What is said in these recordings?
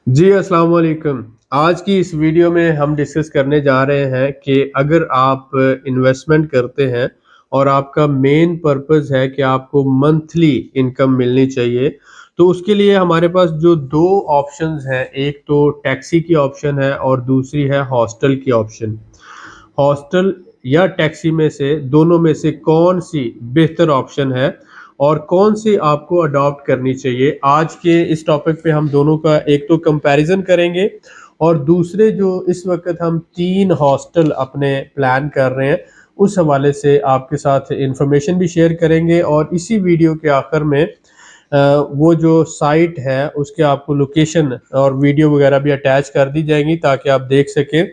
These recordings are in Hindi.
जी, अस्सलाम वालेकुम। आज की इस वीडियो में हम डिस्कस करने जा रहे हैं कि अगर आप इन्वेस्टमेंट करते हैं और आपका मेन पर्पस है कि आपको मंथली इनकम मिलनी चाहिए, तो उसके लिए हमारे पास जो 2 ऑप्शंस हैं, एक तो टैक्सी की ऑप्शन है और दूसरी है हॉस्टल की ऑप्शन। हॉस्टल या टैक्सी में से दोनों में से कौन-सी बेहतर ऑप्शन है और कौन-सी आपको अडॉप्ट करनी चाहिए? आज के इस टॉपिक पे हम दोनों का एक तो कंपैरिज़न करेंगे और दूसरे जो इस वक़्त हम 3 हॉस्टल अपने प्लान कर रहे हैं, उस हवाले से आपके साथ इन्फॉर्मेशन भी शेयर करेंगे और इसी वीडियो के आखिर में वो जो साइट है उसके आपको लोकेशन और वीडियो वगैरह भी अटैच कर दी जाएँगी ताकि आप देख सकें।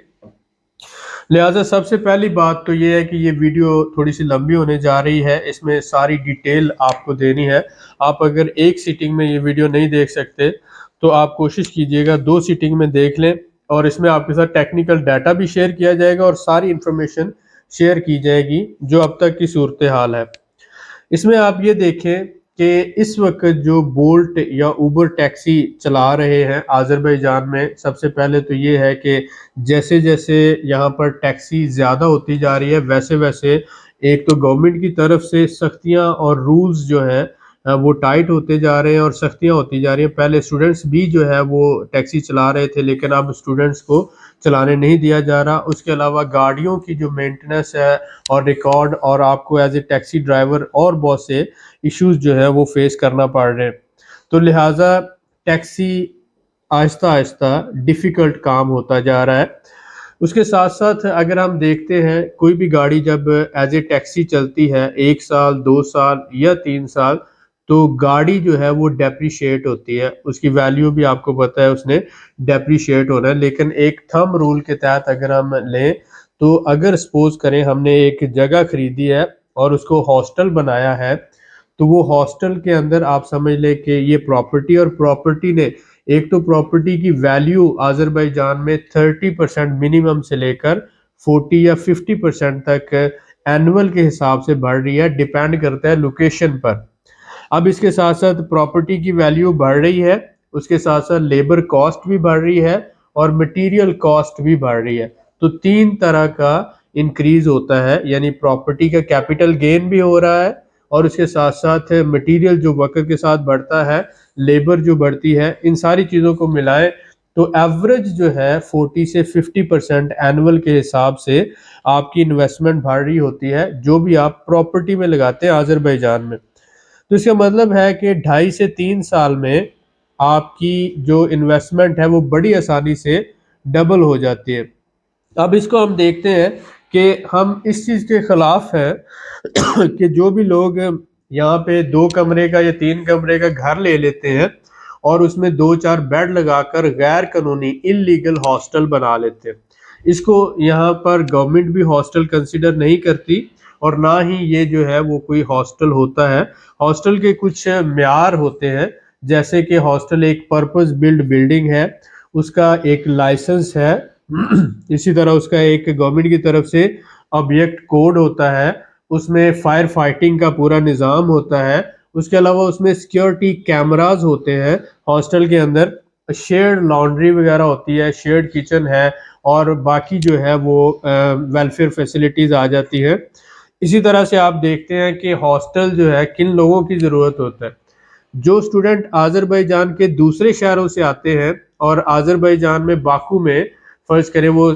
लिहाजा सबसे पहली बात तो ये है कि ये वीडियो थोड़ी-सी लंबी होने जा रही है, इसमें सारी डिटेल आपको देनी है। आप अगर एक सिटिंग में ये वीडियो नहीं देख सकते, तो आप कोशिश कीजिएगा 2 सिटिंग में देख लें और इसमें आपके साथ टेक्निकल डाटा भी शेयर किया जाएगा और सारी इन्फॉर्मेशन शेयर की जाएगी, जो अब तक की सूरत-ए-हाल है। इसमें आप ये देखें कि इस वक़्त जो बोल्ट या उबर टैक्सी चला रहे हैं अज़रबैजान में, सबसे पहले तो ये है कि जैसे-जैसे यहाँ पर टैक्सी ज़्यादा होती जा रही है, वैसे-वैसे एक तो गवर्नमेंट की तरफ से सख्तियाँ और रूल्स जो हैं वो टाइट होते जा रहे हैं और सख्तियाँ होती जा रही हैं। पहले स्टूडेंट्स भी जो है वो टैक्सी चला रहे थे, लेकिन अब स्टूडेंट्स को चलाने नहीं दिया जा रहा। उसके अलावा गाड़ियों की जो मेंटेनेंस है और रिकॉर्ड और आपको एज़ ए टैक्सी ड्राइवर और बहुत से इश्यूज़ जो है वो फेस करना पड़ रहे हैं। तो लिहाज़ा टैक्सी आहिस्ता-आहिस्ता डिफ़िकल्ट काम होता जा रहा है। उसके साथ-साथ अगर हम देखते हैं कोई भी गाड़ी जब एज़ ए टैक्सी चलती है 1 साल, 2 साल या 3 साल, तो गाड़ी जो है वो डेप्रिशिएट होती है। उसकी वैल्यू भी आपको पता है उसने डेप्रिशिएट होना है। लेकिन एक थंब रूल के तहत अगर हम लें, तो अगर सपोज़ करें हमने एक जगह खरीदी है और उसको हॉस्टल बनाया है, तो वो हॉस्टल के अंदर आप समझ लें कि ये प्रॉपर्टी और प्रॉपर्टी ने एक तो प्रॉपर्टी की वैल्यू अज़रबैजान में 30% मिनिमम से लेकर 40 या 50% तक एनुअल के हिसाब से बढ़ रही है, डिपेंड करता है लोकेशन पर। अब इसके साथ-साथ प्रॉपर्टी की वैल्यू बढ़ रही है, उसके साथ-साथ लेबर कॉस्ट भी बढ़ रही है और मटीरियल कॉस्ट भी बढ़ रही है। तो 3 तरह का इंक्रीज़ होता है, यानी प्रॉपर्टी का कैपिटल गेन भी हो रहा है और उसके साथ-साथ मटीरियल जो वक़्त के साथ बढ़ता है, लेबर जो बढ़ती है, इन सारी चीज़ों को मिलाएँ तो एवरेज जो है 40 से 50% एनुअल के हिसाब से आपकी इन्वेस्टमेंट बढ़ रही होती है, जो भी आप प्रॉपर्टी में लगाते हैं अज़रबैजान में। तो इसका मतलब है कि 2.5 से 3 साल में आपकी जो इन्वेस्टमेंट है वो बड़ी आसानी से डबल हो जाती है। अब इसको हम देखते हैं कि हम इस चीज़ के खिलाफ हैं कि जो भी लोग यहाँ पे 2 कमरे का या 3 कमरे का घर ले लेते हैं और उसमें 2-4 बेड लगाकर गैर कानूनी इल्लीगल हॉस्टल बना लेते हैं। इसको यहाँ पर गवर्नमेंट भी हॉस्टल कंसिडर नहीं करती और ना ही ये जो है वो कोई हॉस्टल होता है। हॉस्टल के कुछ म्यार होते हैं, जैसे कि हॉस्टल एक पर्पस बिल्ट बिल्डिंग है, उसका एक लाइसेंस है इसी तरह उसका एक गवर्नमेंट की तरफ से ऑब्जेक्ट कोड होता है, उसमें फायर फाइटिंग का पूरा निज़ाम होता है, उसके अलावा उसमें सिक्योरिटी कैमरास होते हैं हॉस्टल के अंदर, शेयर्ड लॉन्ड्री वगैरह होती है, शेयर्ड किचन है और बाकी जो है वो वेलफेयर फैसिलिटीज़ आ जाती है। इसी तरह से आप देखते हैं कि हॉस्टल जो है किन लोगों की ज़रूरत होता है। जो स्टूडेंट अज़रबैजान के दूसरे शहरों से आते हैं और अज़रबैजान में बाकू में फ़र्ज़ करें वो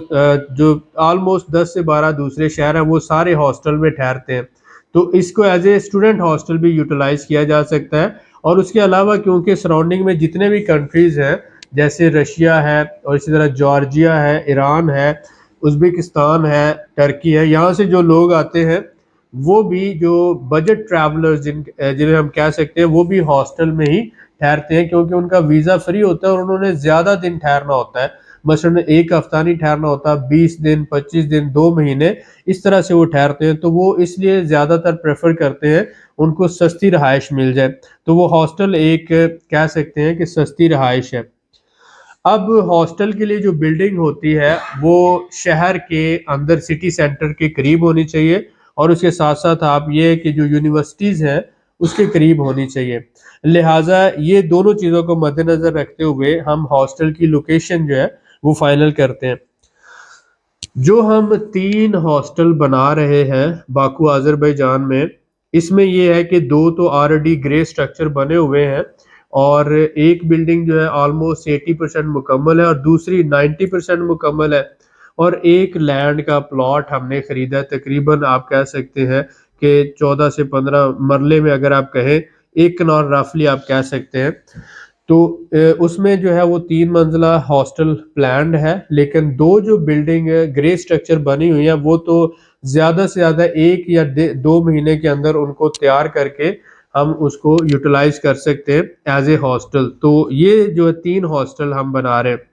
जो ऑलमोस्ट 10 से 12 दूसरे शहर हैं वो सारे हॉस्टल में ठहरते हैं। तो इसको एज़ ए स्टूडेंट हॉस्टल भी यूटिलाइज़ किया जा सकता है और उसके अलावा क्योंकि सराउंडिंग में जितने भी कंट्रीज़ हैं, जैसे रशिया है और इसी तरह जॉर्जिया है, ईरान है, उज़्बेकिस्तान है, टर्की है, यहाँ से जो लोग आते हैं वो भी जो बजट ट्रैवलर्स जिन्हें हम कह सकते हैं वो भी हॉस्टल में ही ठहरते हैं क्योंकि उनका वीज़ा फ्री होता है और उन्होंने ज़्यादा दिन ठहरना होता है। मसलन 1 हफ्ता नहीं ठहरना होता, 20 दिन, 25 दिन, 2 महीने इस तरह से वो ठहरते हैं, तो वो इसलिए ज़्यादातर प्रेफ़र करते हैं उनको सस्ती रहाइश मिल जाए। तो वो हॉस्टल एक कह सकते हैं कि सस्ती रहाइश है। अब हॉस्टल के लिए जो बिल्डिंग होती है वो शहर के अंदर सिटी सेंटर के करीब होनी चाहिए और उसके साथ-साथ आप ये कि जो यूनिवर्सिटीज़ हैं उसके करीब होनी चाहिए। लिहाजा ये दोनों चीज़ों को मद्देनजर रखते हुए हम हॉस्टल की लोकेशन जो है वो फाइनल करते हैं। जो हम 3 हॉस्टल बना रहे हैं बाकू अज़रबैजान में, इसमें ये है कि 2 तो ऑलरेडी ग्रे स्ट्रक्चर बने हुए हैं और एक बिल्डिंग जो है ऑलमोस्ट 80% मुकम्मल है और दूसरी 90% मुकम्मल है और एक लैंड का प्लॉट हमने खरीदा है, तकरीबन आप कह सकते हैं कि 14 से 15 मरले में, अगर आप कहें 1 कनाल रफली आप कह सकते हैं। तो उसमें जो है वो 3 मंजिला हॉस्टल प्लान्ड है, लेकिन 2 जो बिल्डिंग ग्रे स्ट्रक्चर बनी हुई है वो तो ज़्यादा से ज़्यादा 1 या 2 महीने के अंदर उनको तैयार करके हम उसको यूटिलाइज कर सकते हैं एज ए हॉस्टल। तो ये जो 3 हॉस्टल हम बना रहे हैं।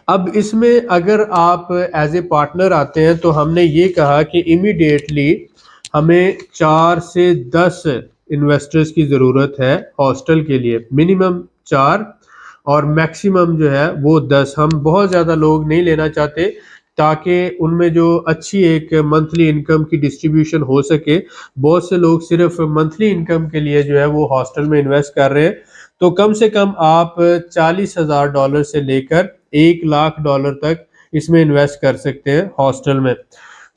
अब इसमें अगर आप एज ए पार्टनर आते हैं तो हमने ये कहा कि इमीडिएटली हमें 4 से 10 इन्वेस्टर्स की ज़रूरत है हॉस्टल के लिए, मिनिमम 4 और मैक्सिमम जो है वो 10। हम बहुत ज़्यादा लोग नहीं लेना चाहते ताकि उनमें जो अच्छी एक मंथली इनकम की डिस्ट्रीब्यूशन हो सके। बहुत से लोग सिर्फ मंथली इनकम के लिए जो है वो हॉस्टल में इन्वेस्ट कर रहे हैं। तो कम से कम आप $40,000 से लेकर $1,00,000 तक इसमें इन्वेस्ट कर सकते हैं हॉस्टल में।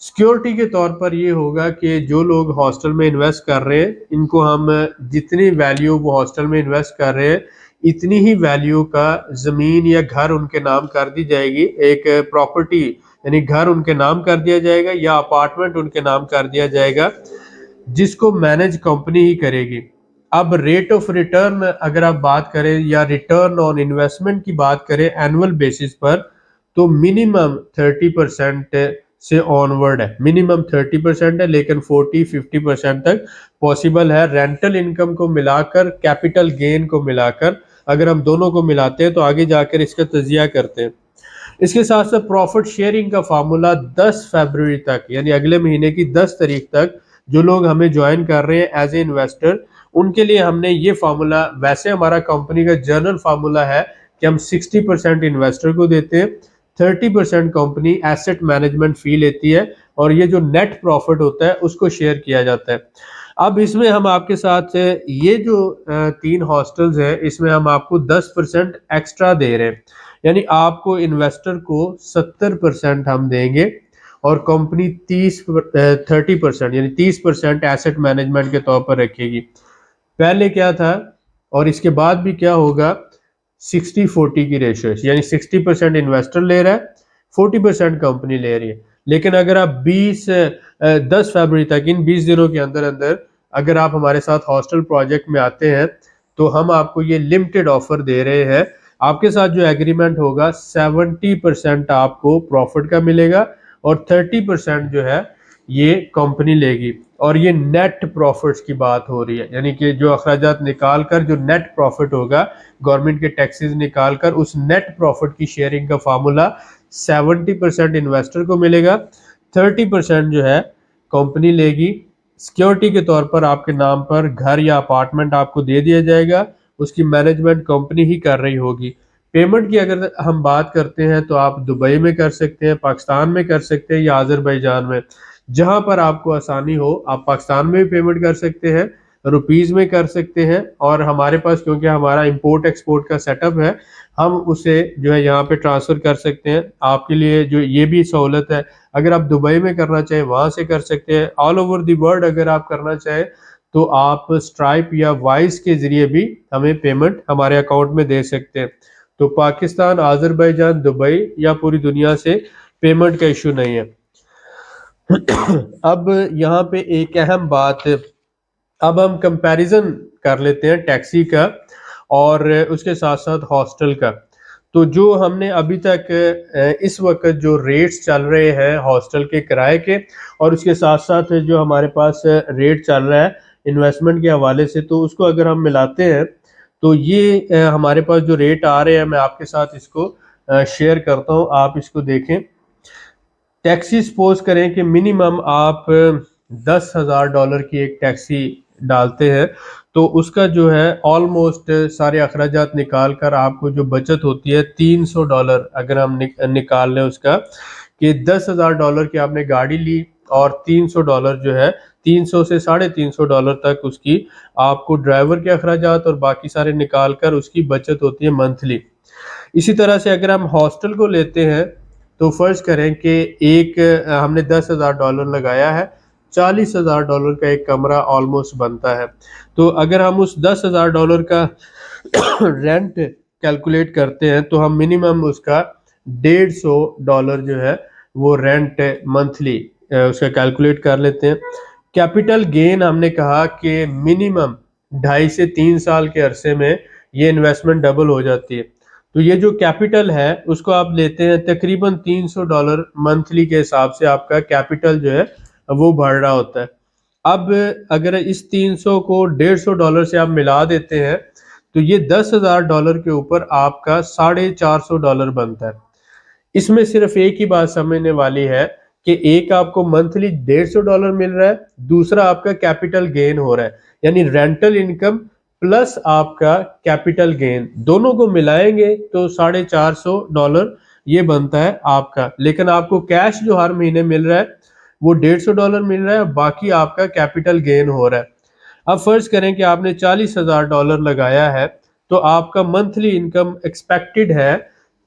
सिक्योरिटी के तौर पर ये होगा कि जो लोग हॉस्टल में इन्वेस्ट कर रहे हैं, इनको हम जितनी वैल्यू वो हॉस्टल में इन्वेस्ट कर रहे हैं, इतनी ही वैल्यू का ज़मीन या घर उनके नाम कर दी जाएगी। एक प्रॉपर्टी यानी घर उनके नाम कर दिया जाएगा या अपार्टमेंट उनके नाम कर दिया जाएगा, जिसको मैनेज कंपनी ही करेगी। अब रेट ऑफ रिटर्न अगर आप बात करें या रिटर्न ऑन इन्वेस्टमेंट की बात करें एनुअल बेसिस पर, तो मिनिमम 30% से ऑनवर्ड है। मिनिमम 30% है, लेकिन 40-50% तक पॉसिबल है। रेंटल इनकम को मिलाकर, कैपिटल गेन को मिलाकर अगर हम दोनों को मिलाते हैं तो आगे जाकर इसका तजिया करते हैं। इसके साथ साथ प्रॉफिट शेयरिंग का फार्मूला 10 फरवरी तक यानी अगले महीने की 10 तारीख तक जो लोग हमें ज्वाइन कर रहे हैं एज ए इन्वेस्टर, उनके लिए हमने ये फार्मूला, वैसे हमारा कंपनी का जर्नल फार्मूला है कि हम 60% इन्वेस्टर को देते हैं, 30% कंपनी एसेट मैनेजमेंट फी लेती है और ये जो नेट प्रॉफिट होता है उसको शेयर किया जाता है। अब इसमें हम आपके साथ ये जो 3 हॉस्टल्स हैं, इसमें हम आपको 10% एक्स्ट्रा दे रहे हैं, यानी आपको इन्वेस्टर को 70% हम देंगे और कंपनी 30% यानी 30% एसेट मैनेजमेंट के तौर पर रखेगी। पहले क्या था और इसके बाद भी क्या होगा, 60-40 की रेशियो, यानी 60% इन्वेस्टर ले रहा है, 40% कंपनी ले रही है। लेकिन अगर आप 10 फरवरी तक, इन 20 दिनों के अंदर अंदर अगर आप हमारे साथ हॉस्टल प्रोजेक्ट में आते हैं तो हम आपको ये लिमिटेड ऑफर दे रहे हैं। आपके साथ जो एग्रीमेंट होगा 70% आपको प्रॉफिट का मिलेगा और 30% जो है ये कंपनी लेगी। और ये नेट प्रॉफिट्स की बात हो रही है, यानी कि जो अखराजात निकाल कर जो नेट प्रॉफिट होगा गवर्नमेंट के टैक्सेस निकाल कर, उस नेट प्रॉफिट की शेयरिंग का फार्मूला 70% इन्वेस्टर को मिलेगा, 30% जो है कंपनी लेगी। सिक्योरिटी के तौर पर आपके नाम पर घर या अपार्टमेंट आपको दे दिया जाएगा, उसकी मैनेजमेंट कंपनी ही कर रही होगी। पेमेंट की अगर हम बात करते हैं तो आप दुबई में कर सकते हैं, पाकिस्तान में कर सकते हैं या अज़रबैजान में, जहां पर आपको आसानी हो। आप पाकिस्तान में भी पेमेंट कर सकते हैं, रुपीज़ में कर सकते हैं, और हमारे पास क्योंकि हमारा इंपोर्ट एक्सपोर्ट का सेटअप है, हम उसे जो है यहाँ पे ट्रांसफ़र कर सकते हैं। आपके लिए जो ये भी सहूलत है, अगर आप दुबई में करना चाहें वहाँ से कर सकते हैं। ऑल ओवर दी वर्ल्ड अगर आप करना चाहें तो आप स्ट्राइप या वाइस के ज़रिए भी हमें पेमेंट हमारे अकाउंट में दे सकते हैं। तो पाकिस्तान, अज़रबैजान, दुबई या पूरी दुनिया से पेमेंट का इशू नहीं है। अब यहाँ पे एक अहम बात, अब हम कंपैरिजन कर लेते हैं टैक्सी का और उसके साथ साथ हॉस्टल का। तो जो हमने अभी तक इस वक्त जो रेट्स चल रहे हैं हॉस्टल के किराए के, और उसके साथ साथ जो हमारे पास रेट चल रहा है इन्वेस्टमेंट के हवाले से, तो उसको अगर हम मिलाते हैं तो ये हमारे पास जो रेट आ रहे हैं, मैं आपके साथ इसको शेयर करता हूँ, आप इसको देखें। टैक्सी सपोज करें कि मिनिमम आप $10,000 की एक टैक्सी डालते हैं, तो उसका जो है ऑलमोस्ट सारे अखराजात निकाल कर आपको जो बचत होती है $300, अगर हम निकाल लें उसका, कि $10,000 की आपने गाड़ी ली और $300 जो है, 300 से $350 तक उसकी आपको ड्राइवर के अखराजात और बाकी सारे निकाल कर उसकी बचत होती है मंथली। इसी तरह से अगर हम हॉस्टल को लेते हैं तो फर्ज करें कि एक हमने $10,000 लगाया है, $40,000 का एक कमरा ऑलमोस्ट बनता है। तो अगर हम उस $10,000 का रेंट कैलकुलेट करते हैं तो हम मिनिमम उसका $150 जो है वो रेंट मंथली उसका कैलकुलेट कर लेते हैं। कैपिटल गेन हमने कहा कि मिनिमम 2.5 से 3 साल के अरसे में ये इन्वेस्टमेंट डबल हो जाती है। तो ये जो कैपिटल है उसको आप लेते हैं तकरीबन $300 मंथली के हिसाब से आपका कैपिटल जो है वो बढ़ रहा होता है। अब अगर इस 300 को $150 से आप मिला देते हैं तो ये $10,000 के ऊपर आपका $450 बनता है। इसमें सिर्फ एक ही बात समझने वाली है कि एक आपको मंथली $150 मिल रहा है, दूसरा आपका कैपिटल गेन हो रहा है, यानी रेंटल इनकम प्लस आपका कैपिटल गेन दोनों को मिलाएंगे तो $450 ये बनता है आपका। लेकिन आपको कैश जो हर महीने मिल रहा है वो $150 मिल रहा है, बाकी आपका कैपिटल गेन हो रहा है। अब फर्ज करें कि आपने $40,000 लगाया है तो आपका मंथली इनकम एक्सपेक्टेड है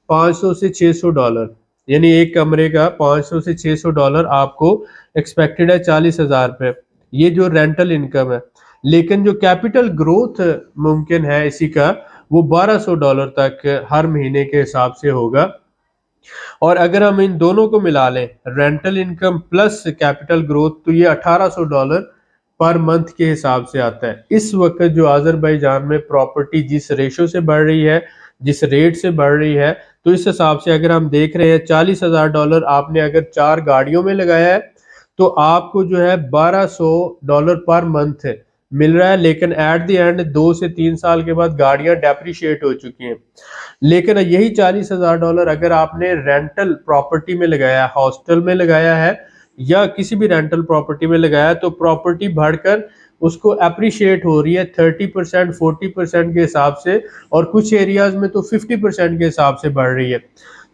$500 से $600, यानी एक कमरे का $500 से $600 आपको एक्सपेक्टेड है 40,000 पे, ये जो रेंटल इनकम है। लेकिन जो कैपिटल ग्रोथ मुमकिन है इसी का वो $1,200 तक हर महीने के हिसाब से होगा। और अगर हम इन दोनों को मिला लें rental income plus capital growth तो ये $1,800 पर मंथ के हिसाब से आता है। इस वक्त जो अजरबैजान में प्रॉपर्टी जिस रेशो से बढ़ रही है, जिस रेट से बढ़ रही है, तो इस हिसाब से अगर हम देख रहे हैं $40,000 आपने अगर 4 गाड़ियों में लगाया है तो आपको जो है $1,200 पर मंथ मिल रहा है। लेकिन एट द एंड 2 से 3 साल के बाद गाड़ियां डेप्रिशिएट हो चुकी हैं। लेकिन यही $40,000 अगर आपने रेंटल प्रॉपर्टी में लगाया, हॉस्टल में लगाया है या किसी भी रेंटल प्रॉपर्टी में लगाया है तो प्रॉपर्टी बढ़कर उसको अप्रिशिएट हो रही है 30% 40% के हिसाब से, और कुछ एरियाज में तो 50% के हिसाब से बढ़ रही है।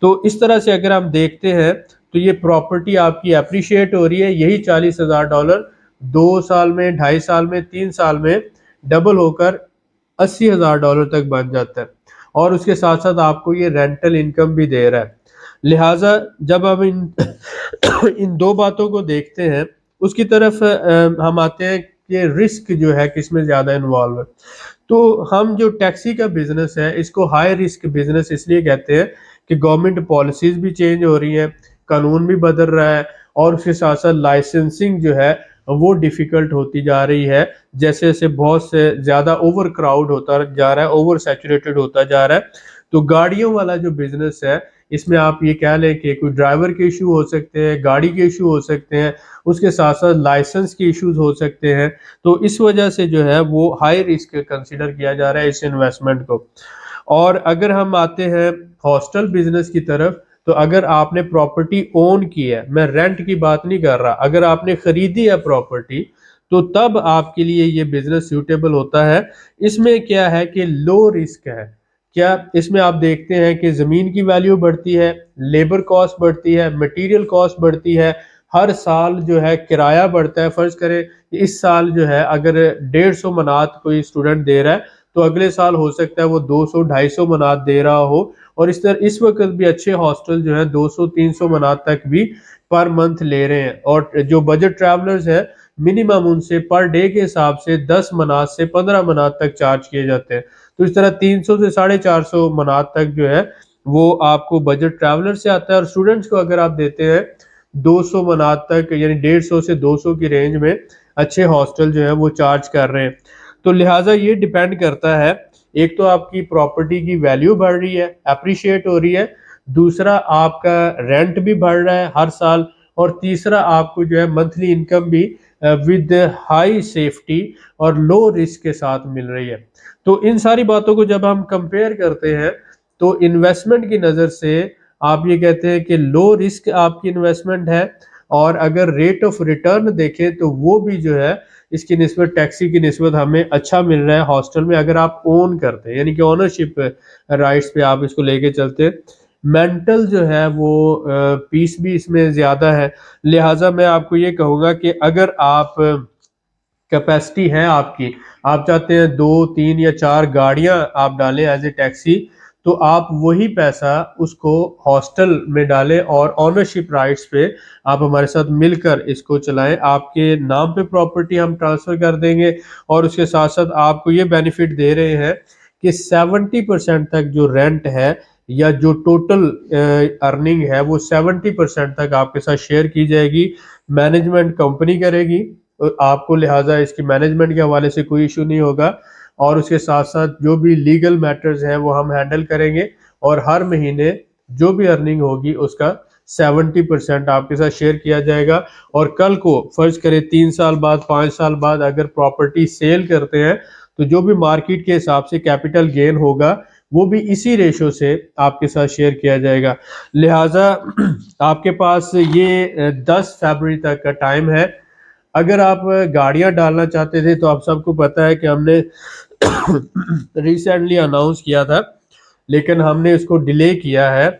तो इस तरह से अगर हम देखते हैं तो ये प्रॉपर्टी आपकी अप्रिशिएट हो रही है। यही $40,000 2 साल में, 2.5 साल में, 3 साल में डबल होकर $80,000 तक बन जाता है, और उसके साथ साथ आपको ये रेंटल इनकम भी दे रहा है। लिहाजा जब हम इन इन दो बातों को देखते हैं उसकी तरफ हम आते हैं कि रिस्क जो है किसमें ज़्यादा इन्वॉल्व है। तो हम जो टैक्सी का बिजनेस है इसको हाई रिस्क बिजनेस इसलिए कहते हैं कि गवर्नमेंट पॉलिसीज भी चेंज हो रही हैं, कानून भी बदल रहा है, और उसके साथ साथ लाइसेंसिंग जो है वो डिफिकल्ट होती जा रही है। जैसे जैसे बहुत से ज़्यादा ओवर क्राउड होता जा रहा है, ओवर सैचुरेटेड होता जा रहा है, तो गाड़ियों वाला जो बिजनेस है इसमें आप ये कह लें कि कोई ड्राइवर के इशू हो सकते हैं, गाड़ी के इशू हो सकते हैं, उसके साथ साथ लाइसेंस के इश्यूज हो सकते हैं। तो इस वजह से जो है वो हाई रिस्क कंसिडर किया जा रहा है इस इन्वेस्टमेंट को। और अगर हम आते हैं हॉस्टल बिजनेस की तरफ, तो अगर आपने प्रॉपर्टी ओन की है, मैं रेंट की बात नहीं कर रहा, अगर आपने खरीदी है प्रॉपर्टी तो तब आपके लिए ये बिजनेस सूटेबल होता है। इसमें क्या है कि लो रिस्क है। क्या इसमें आप देखते हैं कि ज़मीन की वैल्यू बढ़ती है, लेबर कॉस्ट बढ़ती है, मटेरियल कॉस्ट बढ़ती है, हर साल जो है किराया बढ़ता है। फ़र्ज़ करें इस साल जो है अगर 150 मनात कोई स्टूडेंट दे रहा है तो अगले साल हो सकता है वो 200-250 मनात दे रहा हो, और इस वक्त भी अच्छे हॉस्टल जो है 200-300 मनात तक भी पर मंथ ले रहे हैं। और जो बजट ट्रैवलर्स हैं मिनिमम उनसे पर डे के हिसाब से 10 मनात से 15 मनात तक चार्ज किए जाते हैं। तो इस तरह 300 से 450 मनात तक जो है वो आपको बजट ट्रैवलर से आता है। और स्टूडेंट्स को अगर आप देते हैं 200 मनात तक, यानी 150 से 200 की रेंज में अच्छे हॉस्टल जो है वो चार्ज कर रहे हैं। तो लिहाजा ये डिपेंड करता है, एक तो आपकी प्रॉपर्टी की वैल्यू बढ़ रही है, अप्रिशिएट हो रही है, दूसरा आपका रेंट भी बढ़ रहा है हर साल, और तीसरा आपको जो है मंथली इनकम भी विद हाई सेफ्टी और लो रिस्क के साथ मिल रही है। तो इन सारी बातों को जब हम कंपेयर करते हैं तो इन्वेस्टमेंट की नज़र से आप ये कहते हैं कि लो रिस्क आपकी इन्वेस्टमेंट है, और अगर रेट ऑफ रिटर्न देखें तो वो भी जो है इसकी निस्बत टैक्सी की निस्बत हमें अच्छा मिल रहा है हॉस्टल में, अगर आप ओन करते हैं, यानी कि ओनरशिप राइट्स पे आप इसको लेके चलते हैं। मेंटल जो है वो पीस भी इसमें ज़्यादा है। लिहाजा मैं आपको ये कहूँगा कि अगर आप कैपेसिटी है आपकी, आप चाहते हैं 2, 3 या 4 गाड़ियाँ आप डालें एज़ ए टैक्सी, तो आप वही पैसा उसको हॉस्टल में डालें और ओनरशिप राइट्स पे आप हमारे साथ मिलकर इसको चलाएँ। आपके नाम पे प्रॉपर्टी हम ट्रांसफ़र कर देंगे और उसके साथ-साथ आपको ये बेनिफिट दे रहे हैं कि 70% तक जो रेंट है या जो टोटल अर्निंग है वो 70% तक आपके साथ शेयर की जाएगी। मैनेजमेंट कंपनी करेगी, आपको लिहाजा इसकी मैनेजमेंट के हवाले से कोई इशू नहीं होगा और उसके साथ-साथ जो भी लीगल मैटर्स हैं वो हम हैंडल करेंगे और हर महीने जो भी अर्निंग होगी उसका 70% आपके साथ शेयर किया जाएगा। और कल को फ़र्ज़ करें 3 साल बाद, 5 साल बाद अगर प्रॉपर्टी सेल करते हैं, तो जो भी मार्केट के हिसाब से कैपिटल गेन होगा, वो भी इसी रेशो से आपके साथ शेयर किया जाएगा। लिहाजा आपके पास ये 10 फरवरी तक का टाइम है। अगर आप गाड़ियाँ डालना चाहते थे तो आप सबको पता है कि हमने रिसेंटली अनाउंस किया था, लेकिन हमने इसको डिले किया है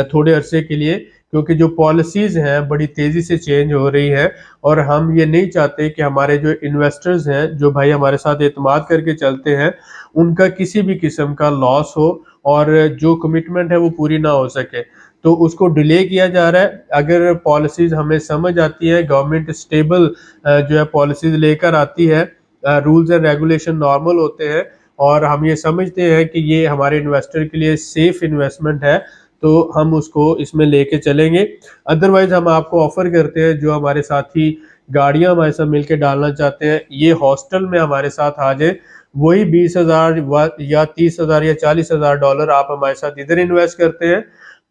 थोड़े अरसे के लिए, क्योंकि जो पॉलिसीज़ हैं बड़ी तेज़ी से चेंज हो रही हैं और हम ये नहीं चाहते कि हमारे जो इन्वेस्टर्स हैं, जो भाई हमारे साथ एतमाद करके चलते हैं, उनका किसी भी किस्म का लॉस हो और जो कमिटमेंट है वो पूरी ना हो सके। तो उसको डिले किया जा रहा है। अगर पॉलिसीज़ हमें समझ आती है, गवर्नमेंट स्टेबल जो है पॉलिसीज़ लेकर आती है, रूल्स एंड रेगुलेशन नॉर्मल होते हैं और हम ये समझते हैं कि ये हमारे इन्वेस्टर के लिए सेफ इन्वेस्टमेंट है, तो हम उसको इसमें लेके चलेंगे। अदरवाइज़ हम आपको ऑफ़र करते हैं, जो हमारे साथी गाड़ियाँ हमारे साथ मिलके डालना चाहते हैं, ये हॉस्टल में हमारे साथ आ जाएँ। वही 20,000 या 30,000 या $40,000 आप हमारे साथ इधर इन्वेस्ट करते हैं,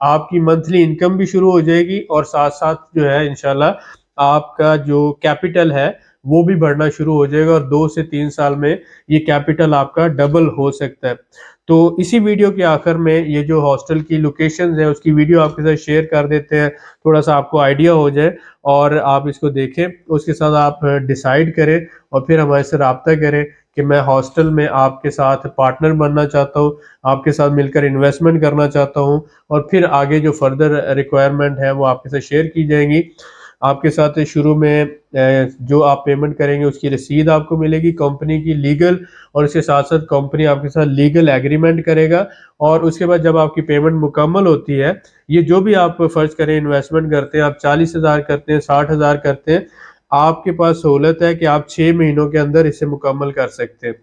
आपकी मंथली इनकम भी शुरू हो जाएगी और साथ-साथ जो है इंशाल्लाह आपका जो कैपिटल है वो भी बढ़ना शुरू हो जाएगा और 2 से 3 साल में ये कैपिटल आपका डबल हो सकता है। तो इसी वीडियो के आखिर में ये जो हॉस्टल की लोकेशंस है उसकी वीडियो आपके साथ शेयर कर देते हैं, थोड़ा-सा आपको आइडिया हो जाए और आप इसको देखें। उसके साथ आप डिसाइड करें और फिर हमारे से राब्ता करें कि मैं हॉस्टल में आपके साथ पार्टनर बनना चाहता हूँ, आपके साथ मिलकर इन्वेस्टमेंट करना चाहता हूँ और फिर आगे जो फर्दर रिक्वायरमेंट है वो आपके साथ शेयर की जाएँगी। आपके साथ शुरू में जो आप पेमेंट करेंगे उसकी रसीद आपको मिलेगी कंपनी की लीगल, और इसके साथ-साथ कंपनी आपके साथ लीगल एग्रीमेंट करेगा और उसके बाद जब आपकी पेमेंट मुकम्मल होती है, ये जो भी आप फ़र्ज़ करें इन्वेस्टमेंट करते हैं, आप 40,000 करते हैं, 60,000 करते हैं, आपके पास सहूलत है कि आप 6 महीनों के अंदर इसे मुकम्मल कर सकते हैं।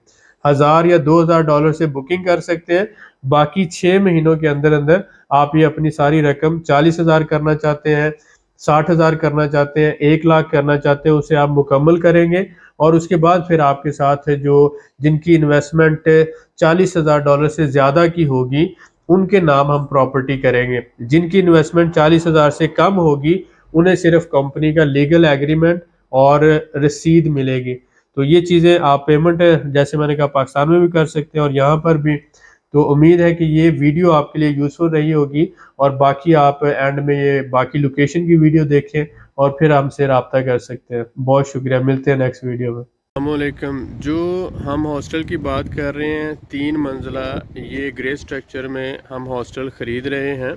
1000 या $2,000 से बुकिंग कर सकते हैं, बाकी 6 महीनों के अंदर-अंदर आप ये अपनी सारी रकम 40,000 करना चाहते हैं, 60,000 करना चाहते हैं, 1 लाख करना चाहते हैं, उसे आप मुकम्मल करेंगे और उसके बाद फिर आपके साथ जो जिनकी इन्वेस्टमेंट $40,000 से ज़्यादा की होगी, उनके नाम हम प्रॉपर्टी करेंगे। जिनकी इन्वेस्टमेंट 40,000 से कम होगी, उन्हें सिर्फ़ कंपनी का लीगल एग्रीमेंट और रसीद मिलेगी। तो ये चीज़ें आप पेमेंट जैसे मैंने कहा पाकिस्तान में भी कर सकते हैं और यहाँ पर भी। तो उम्मीद है कि ये वीडियो आपके लिए यूज़फुल रही होगी और बाकी आप एंड में ये बाकी लोकेशन की वीडियो देखें और फिर हमसे राब्ता कर सकते हैं। बहुत शुक्रिया, मिलते हैं नेक्स्ट वीडियो में। अस्सलामुअलैकुम। जो हम हॉस्टल की बात कर रहे हैं, 3 मंजिला ये ग्रे स्ट्रक्चर में हम हॉस्टल ख़रीद रहे हैं।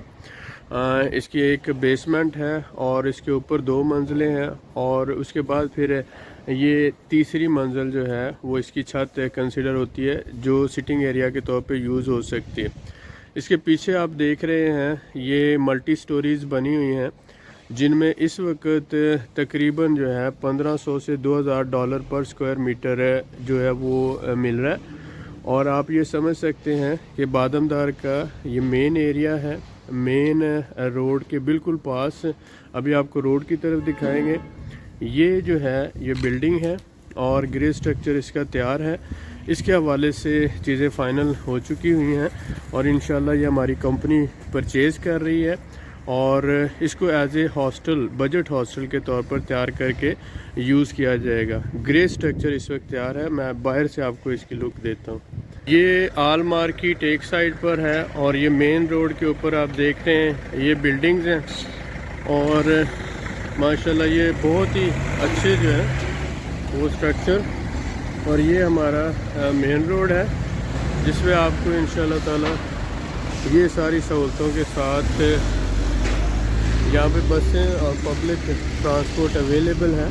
इसकी एक बेसमेंट है और इसके ऊपर 2 मंजिलें हैं और उसके बाद फिर ये तीसरी मंजिल जो है वो इसकी छत कंसिडर होती है, जो सिटिंग एरिया के तौर पे यूज़ हो सकती है। इसके पीछे आप देख रहे हैं ये मल्टी स्टोरीज़ बनी हुई हैं, जिनमें इस वक्त तकरीबन जो है $1500 से $2000 पर स्क्वायर मीटर जो है वो मिल रहा है। और आप ये समझ सकते हैं कि बादमदार का ये मेन एरिया है, मेन रोड के बिल्कुल पास। अभी आपको रोड की तरफ दिखाएंगे। ये जो है ये बिल्डिंग है और ग्रे स्ट्रक्चर इसका तैयार है। इसके हवाले से चीज़ें फ़ाइनल हो चुकी हुई हैं और इंशाल्लाह ये हमारी कंपनी परचेज़ कर रही है और इसको as a hostel, budget hostel के तौर पर तैयार करके यूज़ किया जाएगा। ग्रे स्ट्रक्चर इस वक्त तैयार है। मैं बाहर से आपको इसकी लुक देता हूँ। ये आल मार्केट एक साइड पर है और ये मेन रोड के ऊपर आप देखते हैं ये बिल्डिंग्स हैं और माशाल्लाह ये बहुत ही अच्छे जो है वो स्ट्रक्चर। और ये हमारा मेन रोड है जिसमें आपको इंशाल्लाह ताला ये सारी सहूलतों के साथ यहाँ पे बसें और पब्लिक ट्रांसपोर्ट अवेलेबल है।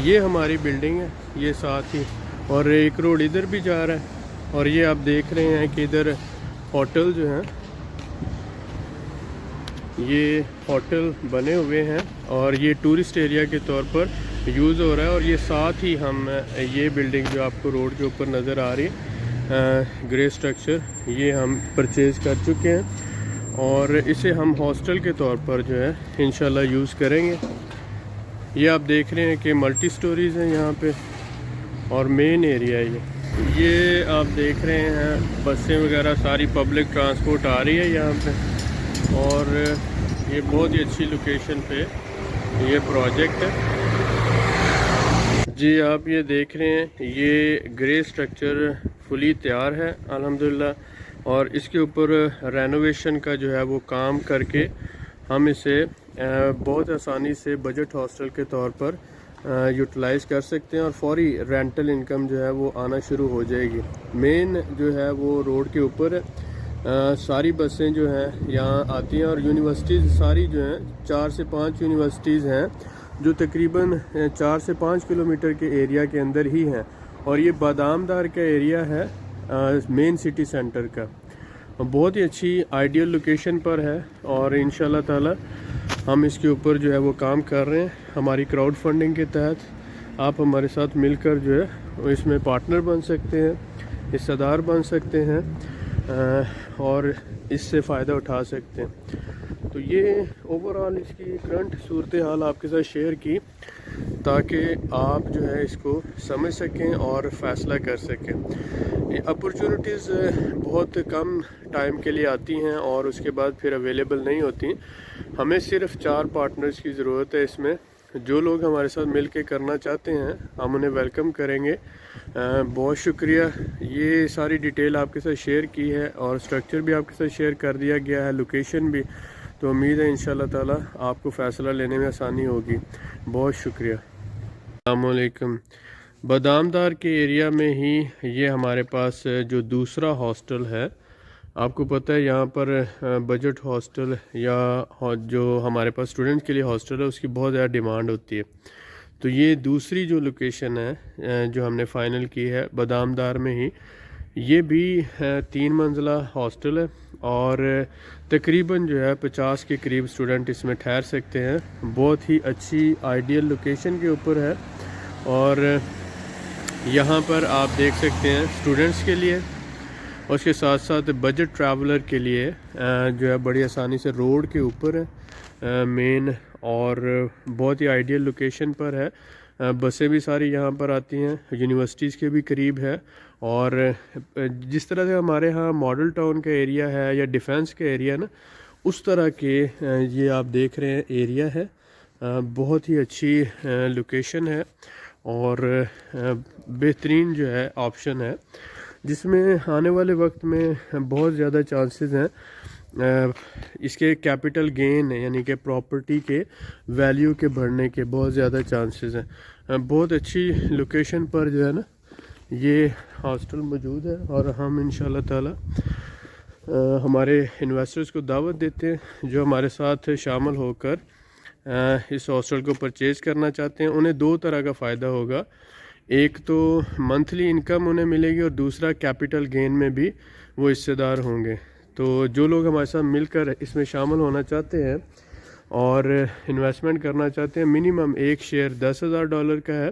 ये हमारी बिल्डिंग है, ये साथ ही, और एक रोड इधर भी जा रहा है। और ये आप देख रहे हैं कि इधर होटल जो हैं, ये होटल बने हुए हैं और ये टूरिस्ट एरिया के तौर पर यूज़ हो रहा है। और ये साथ ही हम ये बिल्डिंग जो आपको रोड के ऊपर नज़र आ रही है, ग्रे स्ट्रक्चर, ये हम परचेज़ कर चुके हैं और इसे हम हॉस्टल के तौर पर जो है इंशाल्लाह यूज़ करेंगे। ये आप देख रहे हैं कि मल्टी स्टोरीज़ हैं यहाँ पे और मेन एरिया है ये आप देख रहे हैं। बसें वगैरह सारी पब्लिक ट्रांसपोर्ट आ रही है यहाँ पे और ये बहुत ही अच्छी लोकेशन पे ये प्रोजेक्ट है जी। आप ये देख रहे हैं, ये ग्रे स्ट्रक्चर फुली तैयार है अल्हम्दुलिल्लाह और इसके ऊपर रेनोवेशन का जो है वो काम करके हम इसे बहुत आसानी से बजट हॉस्टल के तौर पर यूटिलाइज़ कर सकते हैं और फौरी रेंटल इनकम जो है वो आना शुरू हो जाएगी। मेन जो है वो रोड के ऊपर है। सारी बसें जो हैं यहाँ आती हैं और यूनिवर्सिटीज़ सारी जो हैं 4 से 5 यूनिवर्सिटीज़ हैं जो तकरीबन 4 से 5 किलोमीटर के एरिया के अंदर ही हैं और ये बादामदार का एरिया है मेन सिटी सेंटर का। बहुत ही अच्छी आइडियल लोकेशन पर है और इंशाल्लाह ताला हम इसके ऊपर जो है वो काम कर रहे हैं। हमारी क्राउड फंडिंग के तहत आप हमारे साथ मिलकर जो है इसमें पार्टनर बन सकते हैं, हिस्सेदार बन सकते हैं और इससे फ़ायदा उठा सकते हैं। तो ये ओवरऑल इसकी करंट सूरत हाल आपके साथ शेयर की ताकि आप जो है इसको समझ सकें और फ़ैसला कर सकें। अपॉर्चुनिटीज़ बहुत कम टाइम के लिए आती हैं और उसके बाद फिर अवेलेबल नहीं होती। हमें सिर्फ 4 पार्टनर्स की ज़रूरत है इसमें। जो लोग हमारे साथ मिल के करना चाहते हैं हम उन्हें वेलकम करेंगे। बहुत शुक्रिया। ये सारी डिटेल आपके साथ शेयर की है और स्ट्रक्चर भी आपके साथ शेयर कर दिया गया है, लोकेशन भी। तो उम्मीद है इंशाल्लाह ताला आपको फ़ैसला लेने में आसानी होगी। बहुत शुक्रिया। अस्सलाम वालेकुम। बादामदार के एरिया में ही ये हमारे पास जो दूसरा हॉस्टल है, आपको पता है यहाँ पर बजट हॉस्टल या जो हमारे पास स्टूडेंट के लिए हॉस्टल है उसकी बहुत ज़्यादा डिमांड होती है। तो ये दूसरी जो लोकेशन है जो हमने फ़ाइनल की है बादामदार में ही, ये भी 3 मंजिला हॉस्टल है और तकरीबन जो है 50 के करीब स्टूडेंट इसमें ठहर सकते हैं। बहुत ही अच्छी आइडियल लोकेशन के ऊपर है और यहाँ पर आप देख सकते हैं स्टूडेंट्स के लिए और उसके साथ साथ बजट ट्रैवलर के लिए जो है बड़ी आसानी से रोड के ऊपर है मेन और बहुत ही आइडियल लोकेशन पर है। बसें भी सारी यहाँ पर आती हैं, यूनिवर्सिटीज़ के भी करीब है और जिस तरह से हमारे यहाँ मॉडल टाउन का एरिया है या डिफेंस का एरिया ना, उस तरह के ये आप देख रहे हैं एरिया है। बहुत ही अच्छी लोकेशन है और बेहतरीन जो है ऑप्शन है जिसमें आने वाले वक्त में बहुत ज़्यादा चांसेस हैं इसके कैपिटल गेन यानी कि प्रॉपर्टी के वैल्यू के बढ़ने के बहुत ज़्यादा चांसेस हैं। बहुत अच्छी लोकेशन पर जो है ना ये हॉस्टल मौजूद है और हम इंशाल्लाह ताला हमारे इन्वेस्टर्स को दावत देते हैं जो हमारे साथ शामिल होकर इस हॉस्टल को परचेज़ करना चाहते हैं। उन्हें 2 तरह का फ़ायदा होगा, एक तो मंथली इनकम उन्हें मिलेगी और दूसरा कैपिटल गेन में भी वो हिस्सेदार होंगे। तो जो लोग हमारे साथ मिलकर इसमें शामिल होना चाहते हैं और इन्वेस्टमेंट करना चाहते हैं, मिनिमम एक शेयर $10,000 का है।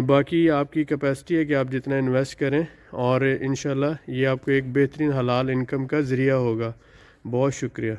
बाकी आपकी कैपेसिटी है कि आप जितना इन्वेस्ट करें और इंशाल्लाह ये आपको एक बेहतरीन हलाल इनकम का ज़रिया होगा। बहुत शुक्रिया।